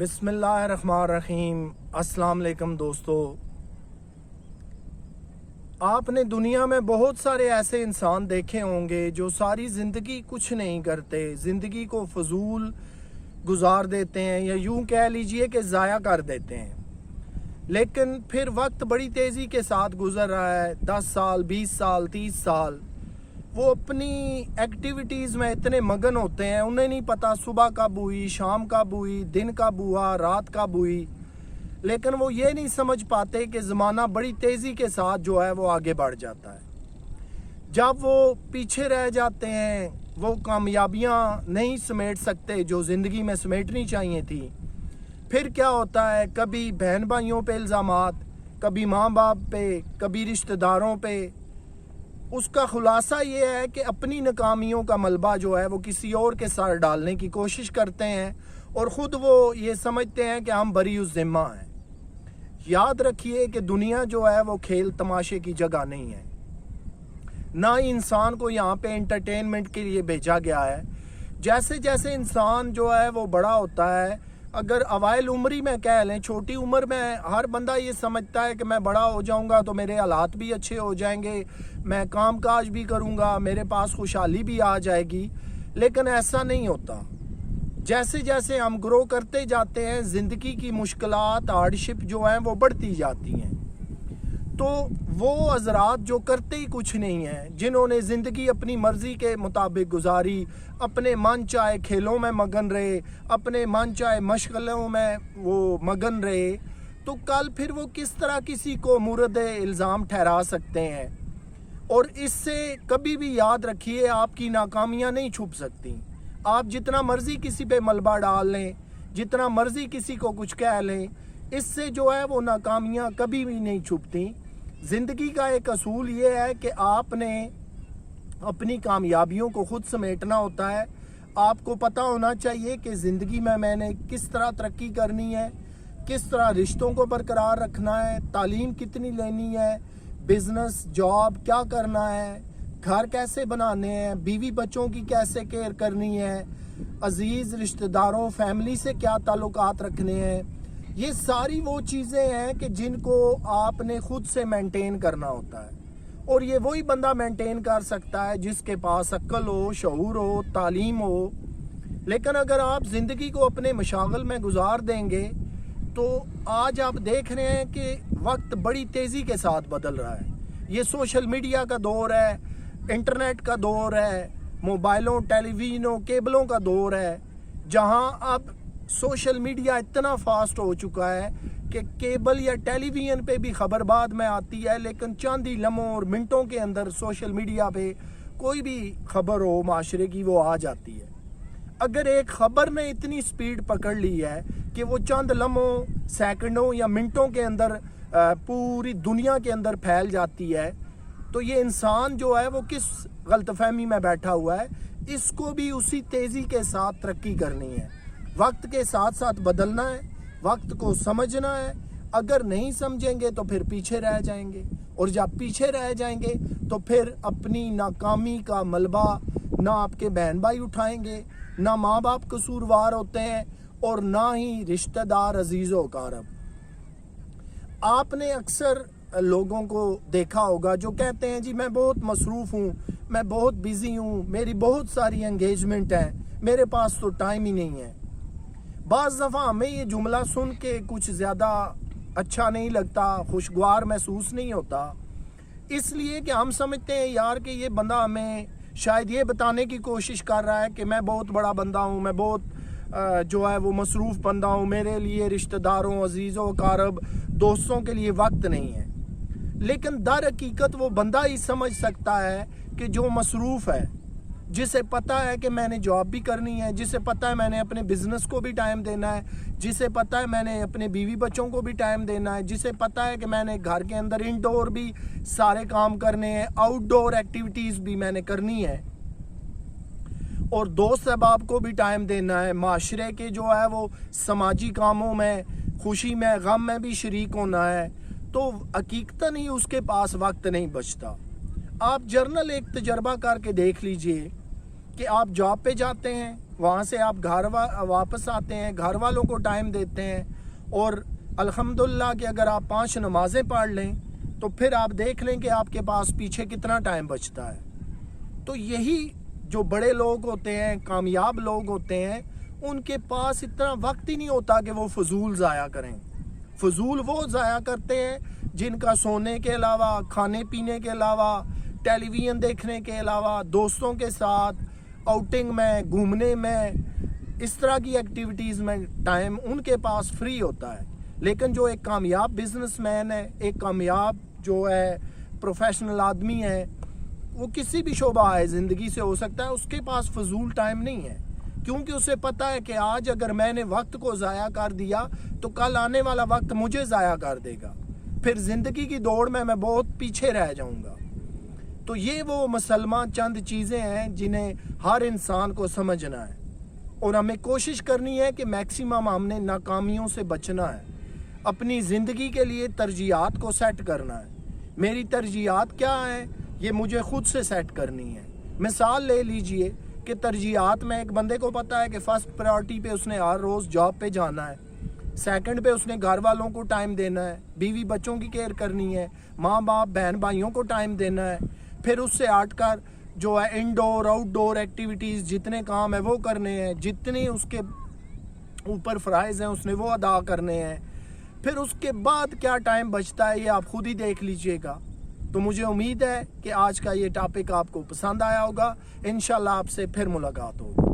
बिस्मिल्लाहिर्रहमानिर्रहीम। अस्सलाम वालेकुम दोस्तों। आपने दुनिया में बहुत सारे ऐसे इंसान देखे होंगे जो सारी ज़िंदगी कुछ नहीं करते, ज़िंदगी को फजूल गुजार देते हैं या यूं कह लीजिए कि ज़ाया कर देते हैं। लेकिन फिर वक्त बड़ी तेज़ी के साथ गुजर रहा है, 10 साल, 20 साल, 30 साल, वो अपनी एक्टिविटीज़ में इतने मगन होते हैं, उन्हें नहीं पता सुबह कब हुई, शाम कब हुई, दिन कब हुआ, रात कब हुई। लेकिन वो ये नहीं समझ पाते कि ज़माना बड़ी तेज़ी के साथ जो है वो आगे बढ़ जाता है। जब वो पीछे रह जाते हैं, वो कामयाबियाँ नहीं समेट सकते जो ज़िंदगी में समेटनी चाहिए थी। फिर क्या होता है, कभी बहन भाइयों पे इल्ज़ामात, कभी माँ बाप पे, कभी रिश्तेदारों पे। उसका खुलासा ये है कि अपनी नाकामियों का मलबा जो है वो किसी और के सर डालने की कोशिश करते हैं और ख़ुद वो ये समझते हैं कि हम बरी उस ज़िम्मा हैं। याद रखिए कि दुनिया जो है वो खेल तमाशे की जगह नहीं है, ना ही इंसान को यहाँ पे एंटरटेनमेंट के लिए भेजा गया है। जैसे जैसे इंसान जो है वो बड़ा होता है, अगर अवाइल उम्री में कह लें, छोटी उम्र में हर बंदा ये समझता है कि मैं बड़ा हो जाऊंगा तो मेरे हालात भी अच्छे हो जाएंगे, मैं काम काज भी करूंगा, मेरे पास खुशहाली भी आ जाएगी। लेकिन ऐसा नहीं होता। जैसे जैसे हम ग्रो करते जाते हैं, ज़िंदगी की मुश्किलात, हार्डशिप जो हैं वो बढ़ती जाती हैं। तो वो हज़रात जो करते ही कुछ नहीं हैं, जिन्होंने ज़िंदगी अपनी मर्ज़ी के मुताबिक गुजारी, अपने मन चाहे खेलों में मगन रहे, अपने मन चाहे मशगलों में वो मगन रहे, तो कल फिर वो किस तरह किसी को मुर्द इल्ज़ाम ठहरा सकते हैं। और इससे कभी भी याद रखिए, आपकी नाकामियाँ नहीं छुप सकती। आप जितना मर्ज़ी किसी पे मलबा डाल लें, जितना मर्ज़ी किसी को कुछ कह लें, इससे जो है वो नाकामियाँ कभी भी नहीं छुपती। ज़िंदगी का एक असूल ये है कि आपने अपनी कामयाबियों को ख़ुद समेटना होता है। आपको पता होना चाहिए कि ज़िंदगी में मैंने किस तरह तरक्की करनी है, किस तरह रिश्तों को बरकरार रखना है, तालीम कितनी लेनी है, बिज़नेस जॉब क्या करना है, घर कैसे बनाने हैं, बीवी बच्चों की कैसे केयर करनी है, अजीज़ रिश्तेदारों फैमिली से क्या ताल्लुकात रखने हैं। ये सारी वो चीज़ें हैं कि जिनको आपने ख़ुद से मेंटेन करना होता है। और ये वही बंदा मेंटेन कर सकता है जिसके पास अक्ल हो, शऊर हो, तालीम हो। लेकिन अगर आप ज़िंदगी को अपने मशागल में गुजार देंगे तो आज आप देख रहे हैं कि वक्त बड़ी तेज़ी के साथ बदल रहा है। ये सोशल मीडिया का दौर है, इंटरनेट का दौर है, मोबाइलों, टेलीविज़नों, केबलों का दौर है, जहां अब सोशल मीडिया इतना फास्ट हो चुका है कि केबल या टेलीविज़न पे भी खबर बाद में आती है, लेकिन चंद ही लम्हों और मिनटों के अंदर सोशल मीडिया पे कोई भी खबर हो माशरे की वो आ जाती है। अगर एक ख़बर ने इतनी स्पीड पकड़ ली है कि वो चंद लम्हों, सेकंडों या मिनटों के अंदर पूरी दुनिया के अंदर फैल जाती है, तो ये इंसान जो है वो किस गलतफहमी में बैठा हुआ है। इसको भी उसी तेज़ी के साथ तरक्की करनी है, वक्त के साथ साथ बदलना है, वक्त को समझना है। अगर नहीं समझेंगे तो फिर पीछे रह जाएंगे, और जब पीछे रह जाएंगे तो फिर अपनी नाकामी का मलबा ना आपके बहन भाई उठाएंगे, ना माँ बाप कसूरवार होते हैं, और ना ही रिश्तेदार अजीज़ो कारब। आपने अक्सर लोगों को देखा होगा जो कहते हैं जी मैं बहुत मसरूफ़ हूँ, मैं बहुत बिज़ी हूँ, मेरी बहुत सारी एंगेजमेंट हैं, मेरे पास तो टाइम ही नहीं है। बाज़ दफ़ा हमें ये जुमला सुन के कुछ ज़्यादा अच्छा नहीं लगता, खुशगवार महसूस नहीं होता, इसलिए कि हम समझते हैं यार कि ये बंदा हमें शायद ये बताने की कोशिश कर रहा है कि मैं बहुत बड़ा बंदा हूँ, मैं बहुत जो है वो मसरूफ़ बंदा हूँ, मेरे लिए रिश्तेदारों, अजीज़ों, कारब, दोस्तों के लिए वक्त नहीं है। लेकिन दर हकीकत वो बंदा ही समझ सकता है कि जो मसरूफ़ है, जिसे पता है कि मैंने जॉब भी करनी है, जिसे पता है मैंने अपने बिज़नेस को भी टाइम देना है, जिसे पता है मैंने अपने बीवी बच्चों को भी टाइम देना है, जिसे पता है कि मैंने घर के अंदर इंडोर भी सारे काम करने हैं, आउटडोर एक्टिविटीज़ भी मैंने करनी है, और दोस्त अहबाब को भी टाइम देना है, माशरे के जो है वो समाजी कामों में, खुशी में, गम में भी शरीक होना है, तो हकीकतन ही उसके पास वक्त नहीं बचता। आप जर्नल एक तजर्बा करके देख लीजिए कि आप जॉब पे जाते हैं, وہاں سے آپ گھر واپس آتے ہیں، گھر والوں کو ٹائم دیتے ہیں، اور الحمدللہ کہ اگر آپ 5 نمازیں پڑھ لیں تو پھر آپ دیکھ لیں کہ آپ کے پاس پیچھے کتنا ٹائم بچتا ہے۔ تو یہی جو بڑے لوگ ہوتے ہیں، کامیاب لوگ ہوتے ہیں، ان کے پاس اتنا وقت ہی نہیں ہوتا کہ وہ فضول ضائع کریں۔ فضول وہ ضائع کرتے ہیں جن کا سونے کے علاوہ، کھانے پینے کے علاوہ، ٹیلی ویژن دیکھنے کے علاوہ، دوستوں کے ساتھ آؤٹنگ میں، گھومنے میں، اس طرح کی ایکٹیویٹیز میں ٹائم ان کے پاس فری ہوتا ہے۔ لیکن جو ایک کامیاب بزنس مین ہے، ایک کامیاب جو ہے پروفیشنل آدمی ہے، وہ کسی بھی شعبہ ہے زندگی سے ہو سکتا ہے، اس کے پاس فضول ٹائم نہیں ہے، کیونکہ اسے پتہ ہے کہ آج اگر میں نے وقت کو ضائع کر دیا تو کل آنے والا وقت مجھے ضائع کر دے گا، پھر زندگی کی دوڑ میں بہت پیچھے رہ جاؤں گا۔ تو یہ وہ مسلمان چند چیزیں ہیں جنہیں ہر انسان کو سمجھنا ہے، اور ہمیں کوشش کرنی ہے کہ میکسیمم ہم نے ناکامیوں سے بچنا ہے، اپنی زندگی کے لیے ترجیحات کو سیٹ کرنا ہے۔ میری ترجیحات کیا ہیں، یہ مجھے خود سے سیٹ کرنی ہے۔ مثال لے لیجئے کہ ترجیحات میں ایک بندے کو پتا ہے کہ فرسٹ پرائیورٹی پہ اس نے ہر روز جاب پہ جانا ہے، سیکنڈ پہ اس نے گھر والوں کو ٹائم دینا ہے، بیوی بچوں کی کیئر کرنی ہے، ماں باپ بہن بھائیوں کو ٹائم دینا ہے، پھر اس سے ہٹ کر جو ہے انڈور آؤٹ ڈور ایکٹیویٹیز جتنے کام ہیں وہ کرنے ہیں، جتنے اس کے اوپر فرائض ہیں اس نے وہ ادا کرنے ہیں، پھر اس کے بعد کیا ٹائم بچتا ہے یہ آپ خود ہی دیکھ لیجئے گا۔ تو مجھے امید ہے کہ آج کا یہ ٹاپک آپ کو پسند آیا ہوگا، انشاءاللہ آپ سے پھر ملاقات ہوگی۔